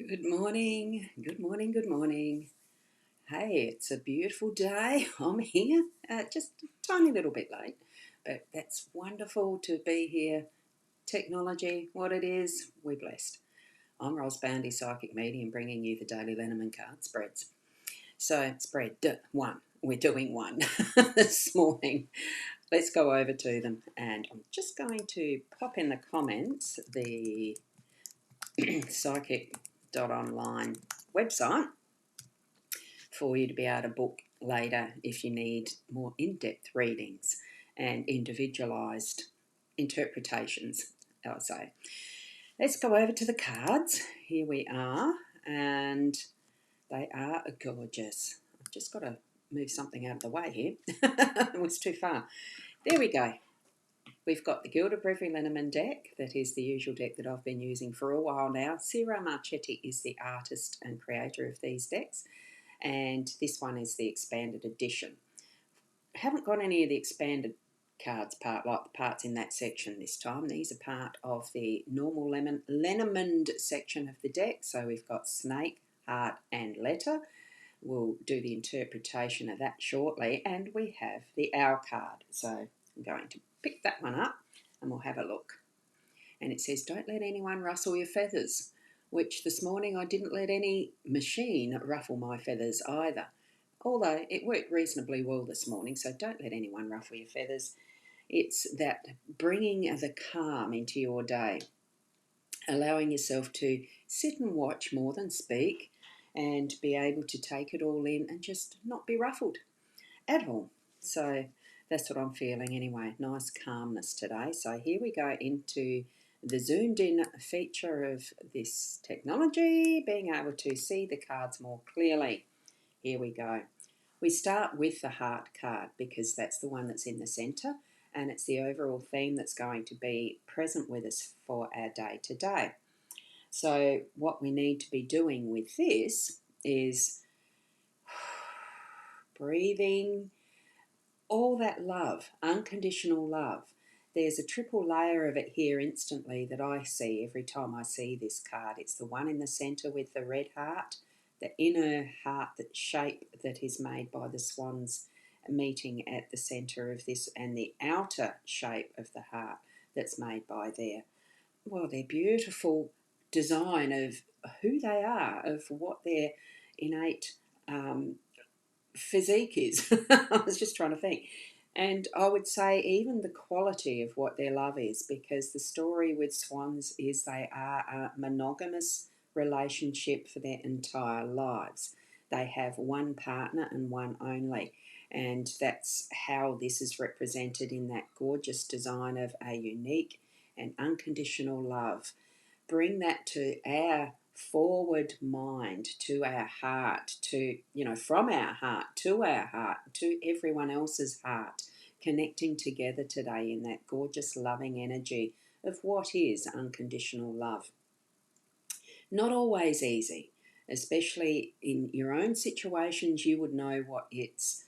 Good morning, good morning, good morning. Hey, it's a beautiful day. I'm here, just a tiny little bit late, but that's wonderful to be here. Technology, what it is, we're blessed. I'm Ros Boundy, Psychic Medium, bringing you the daily Lenormand card spreads. So, spread one. We're doing one this morning. Let's go over to them, and I'm just going to pop in the comments the psychic.online website for you to be able to book later if you need more in-depth readings and individualised interpretations, I would say. Let's go over to the cards. Here we are, and they are gorgeous. I've just got to move something out of the way here. It was too far. There we go. We've got the Gilded Reverie Lenormand deck. That is the usual deck that I've been using for a while now. Ciro Marchetti is the artist and creator of these decks, and this one is the expanded edition. I haven't got any of the expanded cards like the parts in that section this time. These are part of the normal Lenormand section of the deck. So we've got Snake, Heart and Letter. We'll do the interpretation of that shortly, and we have the Owl card. So I'm going to pick that one up and we'll have a look. And it says, don't let anyone rustle your feathers, which this morning I didn't let any machine ruffle my feathers either. Although it worked reasonably well this morning, so don't let anyone ruffle your feathers. It's that bringing the calm into your day, allowing yourself to sit and watch more than speak and be able to take it all in and just not be ruffled at all. So that's what I'm feeling anyway, nice calmness today. So here we go into the zoomed in feature of this technology, being able to see the cards more clearly. Here we go. We start with the Heart card because that's the one that's in the centre, and it's the overall theme that's going to be present with us for our day today. So what we need to be doing with this is breathing all that love, unconditional love. There's a triple layer of it here instantly that I see every time I see this card. It's the one in the centre with the red heart, the inner heart, that shape that is made by the swans meeting at the centre of this, and the outer shape of the heart that's made by their beautiful design of who they are, of what their innate physique is. I was just trying to think. And I would say even the quality of what their love is, because the story with swans is they are a monogamous relationship for their entire lives. They have one partner and one only. And that's how this is represented in that gorgeous design of a unique and unconditional love. Bring that to our forward mind, to our heart, to, from our heart, to everyone else's heart, connecting together today in that gorgeous loving energy of what is unconditional love. Not always easy, especially in your own situations. You would know what it's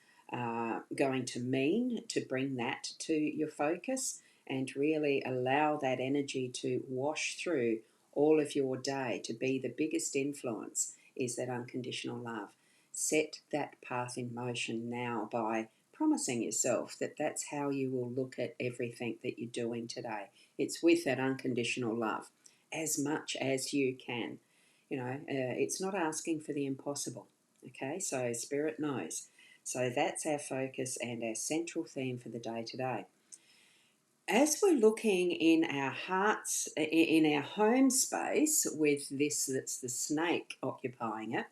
going to mean to bring that to your focus and really allow that energy to wash through all of your day. To be the biggest influence is that unconditional love. Set that path in motion now by promising yourself that that's how you will look at everything that you're doing today. It's with that unconditional love as much as you can. It's not asking for the impossible. Okay, so Spirit knows. So that's our focus and our central theme for the day today. As we're looking in our hearts, in our home space with this, that's the snake occupying it,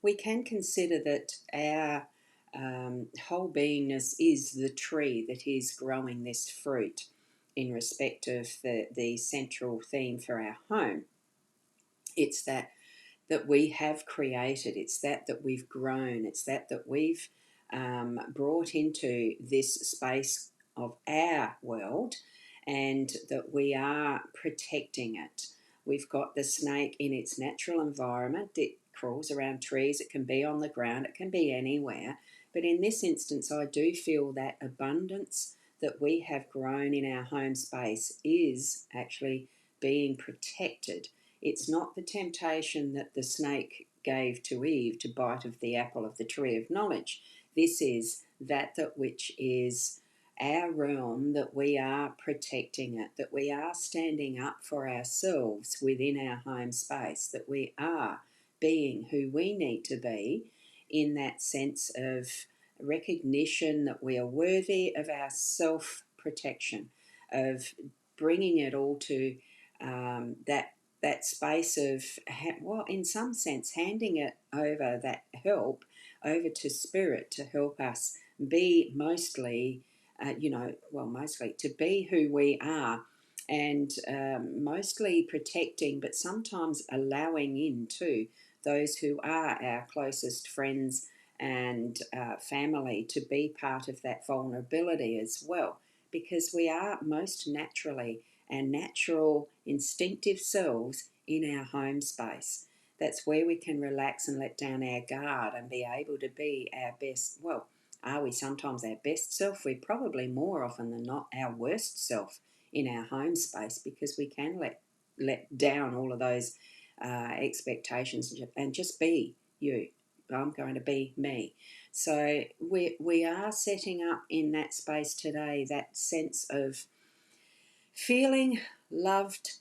we can consider that our whole beingness is the tree that is growing this fruit in respect of the central theme for our home. It's that we have created, it's that we've grown, it's that we've brought into this space of our world, and that we are protecting it. We've got the snake in its natural environment. It crawls around trees, it can be on the ground, it can be anywhere. But in this instance, I do feel that abundance that we have grown in our home space is actually being protected It's not the temptation that the snake gave to Eve to bite of the apple of the tree of knowledge. This is that which is our realm, that we are protecting it, that we are standing up for ourselves within our home space, that we are being who we need to be in that sense of recognition that we are worthy of our self protection, of bringing it all to that space of, well, in some sense, handing it over, that help over to spirit to help us be mostly, mostly to be who we are, and mostly protecting, but sometimes allowing into those who are our closest friends and family to be part of that vulnerability as well, because we are most naturally our natural instinctive selves in our home space. That's where we can relax and let down our guard and be able to be our best. Well, are we sometimes our best self? We're probably more often than not our worst self in our home space, because we can let down all of those expectations and just be you. I'm going to be me. So we are setting up in that space today that sense of feeling loved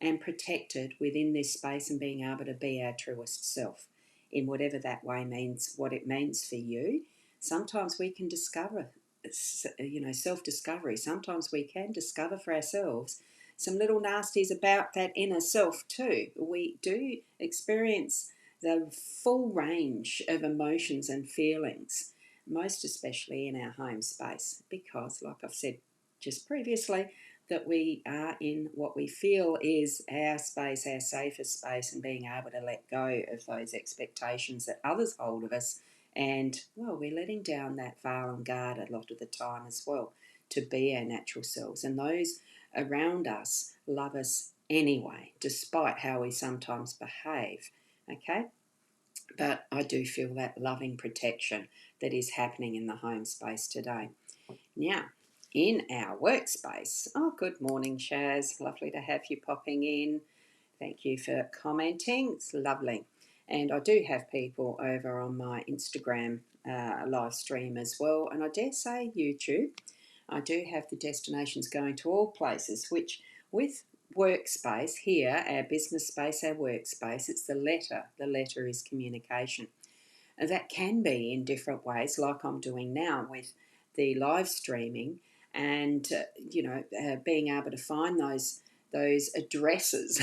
and protected within this space, and being able to be our truest self in whatever that way means, what it means for you. Sometimes we can discover, self-discovery. Sometimes we can discover for ourselves some little nasties about that inner self too. We do experience the full range of emotions and feelings, most especially in our home space, because, like I've said just previously, that we are in what we feel is our space, our safest space, and being able to let go of those expectations that others hold of us. And, well, we're letting down that veil and guard a lot of the time as well to be our natural selves. And those around us love us anyway, despite how we sometimes behave. Okay? But I do feel that loving protection that is happening in the home space today. Now, in our workspace, oh, good morning, Shaz. Lovely to have you popping in. Thank you for commenting. It's lovely. And I do have people over on my Instagram live stream as well, and I dare say YouTube. I do have the destinations going to all places, which with workspace here, our business space, our workspace, it's the letter. The letter is communication. That can be in different ways, like I'm doing now with the live streaming, and being able to find those addresses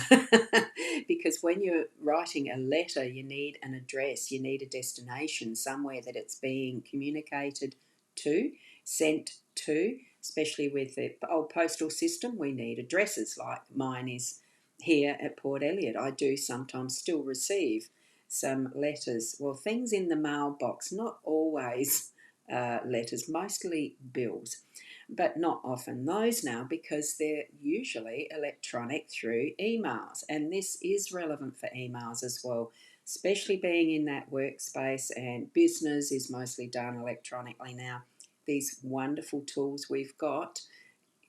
because when you're writing a letter, you need an address, you need a destination, somewhere that it's being communicated to, sent to. Especially with the old postal system, we need addresses. Like mine is here at Port Elliot. I do sometimes still receive some letters, well, things in the mailbox, not always letters, mostly bills, but not often those now, because they're usually electronic through emails. And this is relevant for emails as well, especially being in that workspace, and business is mostly done electronically now. These wonderful tools we've got,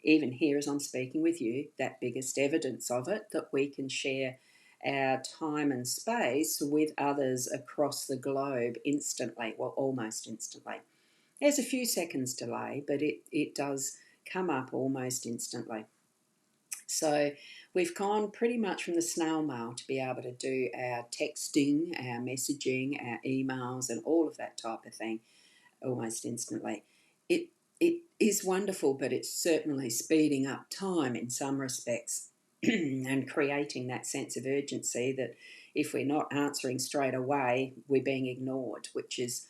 even here as I'm speaking with you, that biggest evidence of it, that we can share our time and space with others across the globe instantly, well, almost instantly. There's a few seconds delay, but it does come up almost instantly. So we've gone pretty much from the snail mail to be able to do our texting, our messaging, our emails, and all of that type of thing almost instantly. It is wonderful, but it's certainly speeding up time in some respects and creating that sense of urgency that if we're not answering straight away, we're being ignored, which is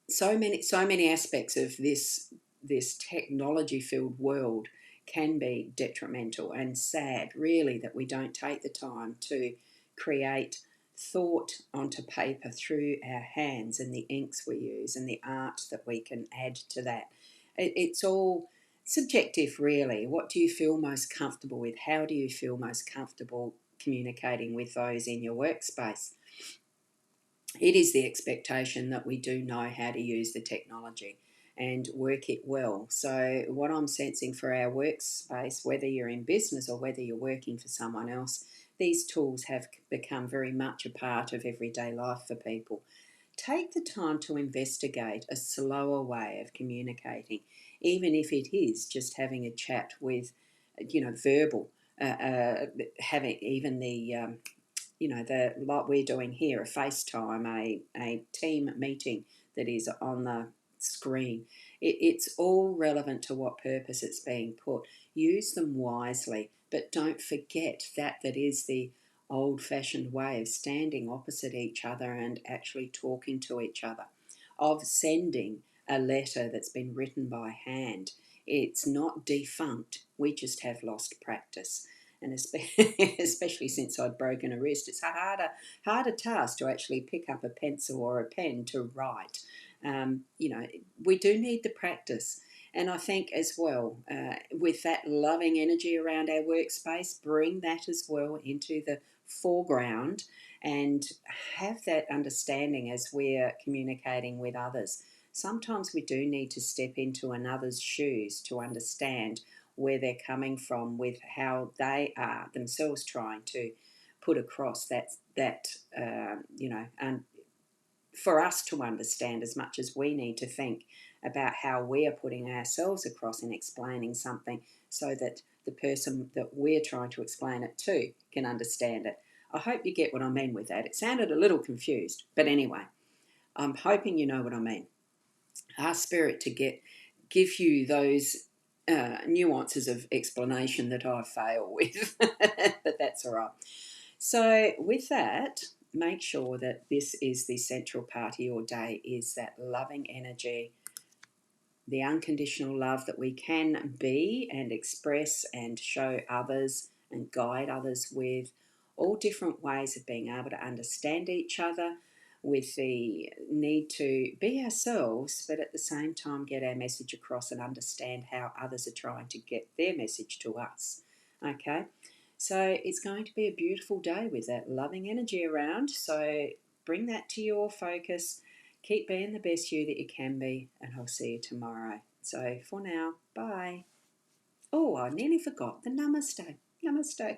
so many aspects of this technology filled world can be detrimental and sad, really, that we don't take the time to create thought onto paper through our hands and the inks we use and the art that we can add to that. It's all subjective, really. What do you feel most comfortable with? How do you feel most comfortable communicating with those in your workspace? It is the expectation that we do know how to use the technology, and work it well. So, what I'm sensing for our workspace, whether you're in business or whether you're working for someone else, these tools have become very much a part of everyday life for people. Take the time to investigate a slower way of communicating, even if it is just having a chat with, verbal, having even the like we're doing here, a FaceTime, a team meeting that is on the screen. It's all relevant to what purpose it's being put. Use them wisely, but don't forget that is the old fashioned way of standing opposite each other and actually talking to each other, of sending a letter that's been written by hand. It's not defunct, we just have lost practice. And especially since I'd broken a wrist, it's a harder task to actually pick up a pencil or a pen to write. We do need the practice. And I think as well, with that loving energy around our workspace, bring that as well into the foreground and have that understanding as we're communicating with others. Sometimes we do need to step into another's shoes to understand where they're coming from with how they are themselves trying to put across and for us to understand as much as we need to think about how we are putting ourselves across and explaining something so that the person that we're trying to explain it to can understand it. I hope you get what I mean with that. It sounded a little confused, but anyway, I'm hoping you know what I mean. Ask Spirit to give you those nuances of explanation that I fail with, but that's all right. So with that, make sure that this is the central part of your day, is that loving energy, the unconditional love that we can be and express and show others and guide others with, all different ways of being able to understand each other, with the need to be ourselves, but at the same time get our message across and understand how others are trying to get their message to us. Okay, so it's going to be a beautiful day with that loving energy around. So bring that to your focus. Keep being the best you that you can be, and I'll see you tomorrow. So for now, bye. Oh, I nearly forgot the namaste. Namaste.